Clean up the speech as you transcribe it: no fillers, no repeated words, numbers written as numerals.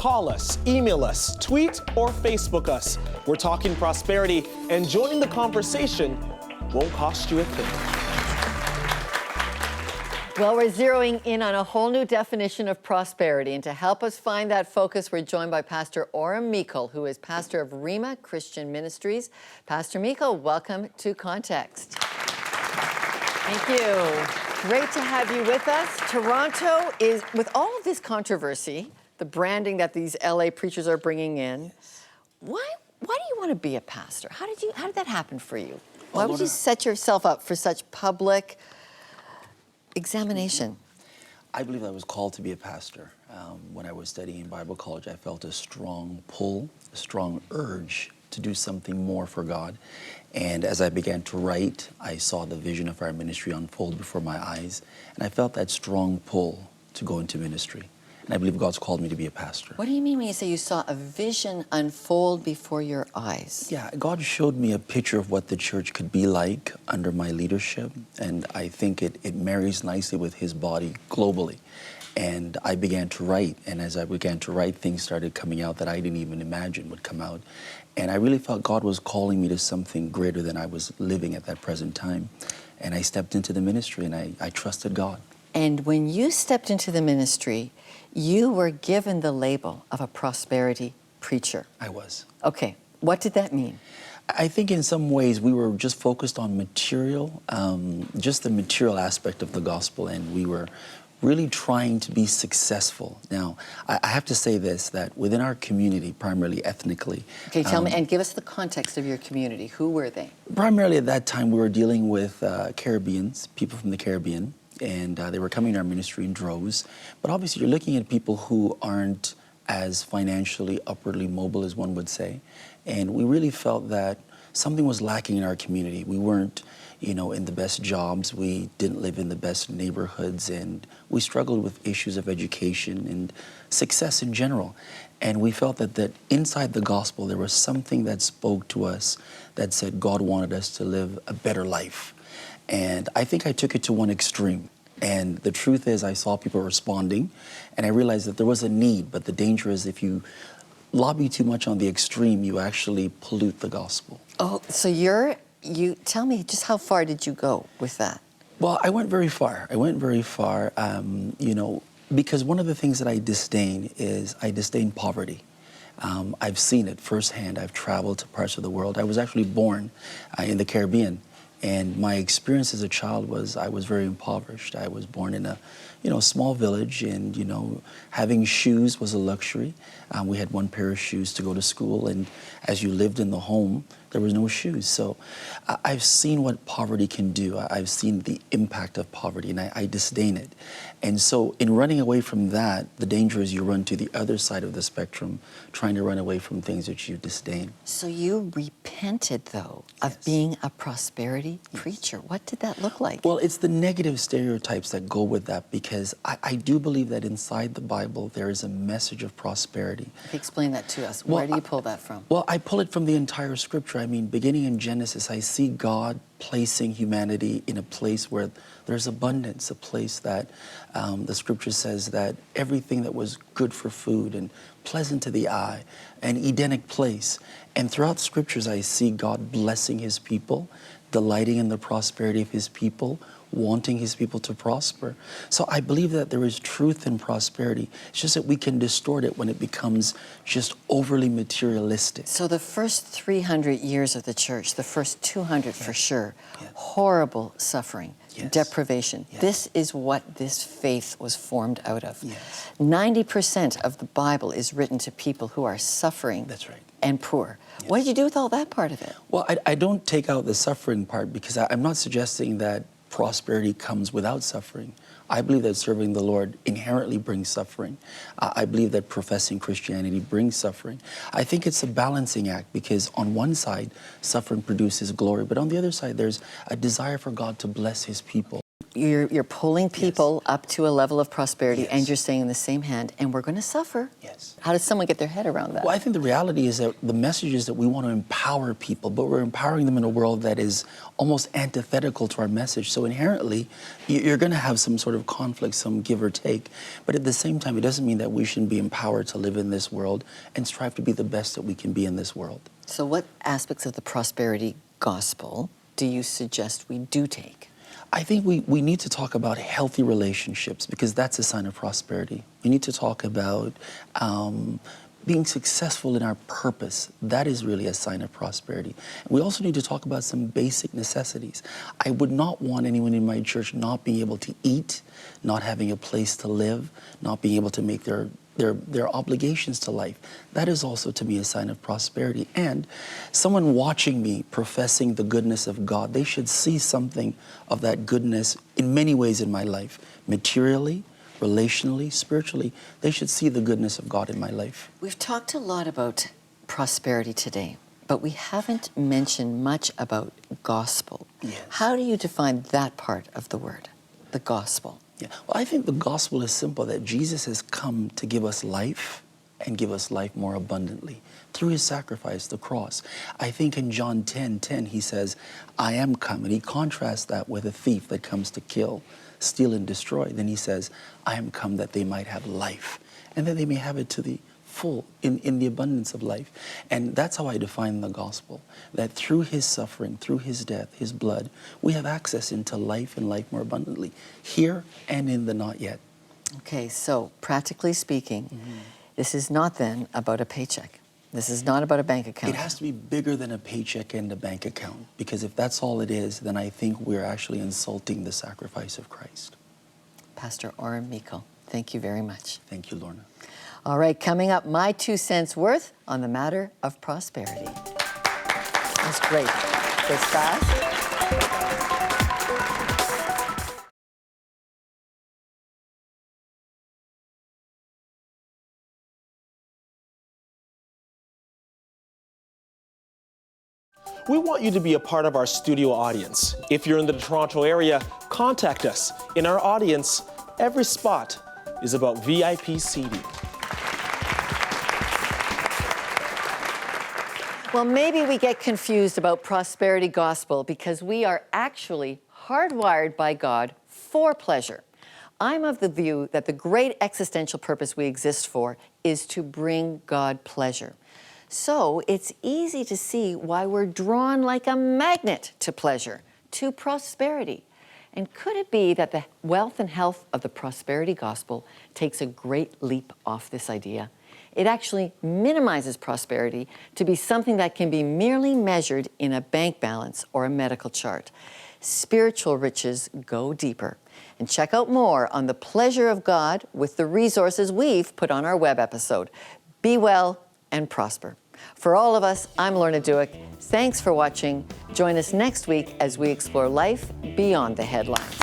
Call us, email us, tweet, or Facebook us. We're talking prosperity, and joining the conversation won't cost you a thing. Well, we're zeroing in on a whole new definition of prosperity. And to help us find that focus, we're joined by Pastor Orem Meikle, who is pastor of Rhema Christian Ministries. Pastor Meikle, welcome to Context. Thank you. Great to have you with us. Toronto is, with all of this controversy, the branding that these LA preachers are bringing in, why do you want to be a pastor? How did that happen for you? Why would you set yourself up for such public examination? I believe I was called to be a pastor. When I was studying in Bible college, I felt a strong pull, a strong urge to do something more for God. And as I began to write, I saw the vision of our ministry unfold before my eyes. And I felt that strong pull to go into ministry. And I believe God's called me to be a pastor. What do you mean when you say you saw a vision unfold before your eyes? Yeah, God showed me a picture of what the church could be like under my leadership. And I think it marries nicely with his body globally. And I began to write. And as I began to write, things started coming out that I didn't even imagine would come out. And I really felt God was calling me to something greater than I was living at that present time. And I stepped into the ministry and I trusted God. And when you stepped into the ministry, you were given the label of a prosperity preacher. I was. Okay, what did that mean? I think in some ways we were just focused on material, just the material aspect of the gospel, and we were really trying to be successful. Now, I have to say this, that within our community, primarily ethnically. Okay, tell me, and give us the context of your community. Who were they? Primarily at that time, we were dealing with Caribbeans, people from the Caribbean, and they were coming to our ministry in droves. But obviously, you're looking at people who aren't as financially upwardly mobile as one would say. And we really felt that something was lacking in our community. We weren't, in the best jobs. We didn't live in the best neighborhoods, and we struggled with issues of education and success in general. And we felt that inside the gospel, there was something that spoke to us that said God wanted us to live a better life. And I think I took it to one extreme. And the truth is, I saw people responding, and I realized that there was a need, but the danger is if you lobby too much on the extreme, you actually pollute the gospel. Oh, so you tell me, just how far did you go with that? Well, I went very far. Because one of the things that I disdain is I disdain poverty. I've seen it firsthand. I've traveled to parts of the world. I was actually born in the Caribbean. And my experience as a child was I was very impoverished. I was born in a small village, and having shoes was a luxury. We had one pair of shoes to go to school, and as you lived in the home, there was no shoes. So I've seen what poverty can do. I've seen the impact of poverty, and I disdain it. And so in running away from that, the danger is you run to the other side of the spectrum, trying to run away from things that you disdain. So you repented, though, of being a prosperity preacher. What did that look like? Well, it's the negative stereotypes that go with that, because I do believe that inside the Bible there is a message of prosperity. Explain that to us. Where do you pull that from? Well, I pull it from the entire scripture. I mean, beginning in Genesis, I see God placing humanity in a place where there's abundance, a place that the scripture says that everything that was good for food and pleasant to the eye, an Edenic place. And throughout the scriptures, I see God blessing his people, delighting in the prosperity of his people, wanting his people to prosper. So I believe that there is truth in prosperity. It's just that we can distort it when it becomes just overly materialistic. So the first 300 years of the church, the first 200 for sure, horrible suffering, deprivation. This is what this faith was formed out of. 90% of the Bible is written to people who are suffering. That's right. And poor. What did you do with all that part of it? Well, I don't take out the suffering part, because I'm not suggesting that prosperity comes without suffering. I believe that serving the Lord inherently brings suffering. I believe that professing Christianity brings suffering. I think it's a balancing act, because on one side, suffering produces glory, but on the other side, there's a desire for God to bless his people. you're pulling people up to a level of prosperity, Yes. and you're saying in the same hand, and we're going to suffer. Yes. How does someone get their head around that? Well, I think the reality is that the message is that we want to empower people, but we're empowering them in a world that is almost antithetical to our message. So inherently, you're going to have some sort of conflict, some give or take. But at the same time, it doesn't mean that we shouldn't be empowered to live in this world and strive to be the best that we can be in this world. So what aspects of the prosperity gospel do you suggest we do take? I think we need to talk about healthy relationships because that's a sign of prosperity. We need to talk about being successful in our purpose. That is really a sign of prosperity. We also need to talk about some basic necessities. I would not want anyone in my church not being able to eat, not having a place to live, not being able to make their obligations to life. That is also to me a sign of prosperity. And someone watching me professing the goodness of God, they should see something of that goodness in many ways in my life. Materially, relationally, spiritually, they should see the goodness of God in my life. We've talked a lot about prosperity today, but we haven't mentioned much about gospel. Yes. How do you define that part of the word, the gospel? Yeah. Well, I think the gospel is simple, that Jesus has come to give us life and give us life more abundantly through his sacrifice, the cross. I think in John 10:10, he says, I am come. And he contrasts that with a thief that comes to kill, steal, and destroy. Then he says, I am come that they might have life and that they may have it to the full, in the abundance of life. And that's how I define the gospel, that through his suffering, through his death, his blood, we have access into life and life more abundantly, here and in the not yet. Okay, so practically speaking, this is not then about a paycheck. This is not about a bank account. It has to be bigger than a paycheck and a bank account, because if that's all it is, then I think we're actually insulting the sacrifice of Christ. Pastor Orrin Meikle, thank you very much. Thank you, Lorna. All right, coming up, my 2 cents worth on the matter of prosperity. That's great. Goes fast. We want you to be a part of our studio audience. If you're in the Toronto area, contact us. In our audience, every spot is about VIP seating. Well, maybe we get confused about prosperity gospel because we are actually hardwired by God for pleasure. I'm of the view that the great existential purpose we exist for is to bring God pleasure. So it's easy to see why we're drawn like a magnet to pleasure, to prosperity. And could it be that the wealth and health of the prosperity gospel takes a great leap off this idea? It actually minimizes prosperity to be something that can be merely measured in a bank balance or a medical chart. Spiritual riches go deeper. And check out more on the pleasure of God with the resources we've put on our web episode. Be well and prosper. For all of us, I'm Lorna Duick. Thanks for watching. Join us next week as we explore life beyond the headlines.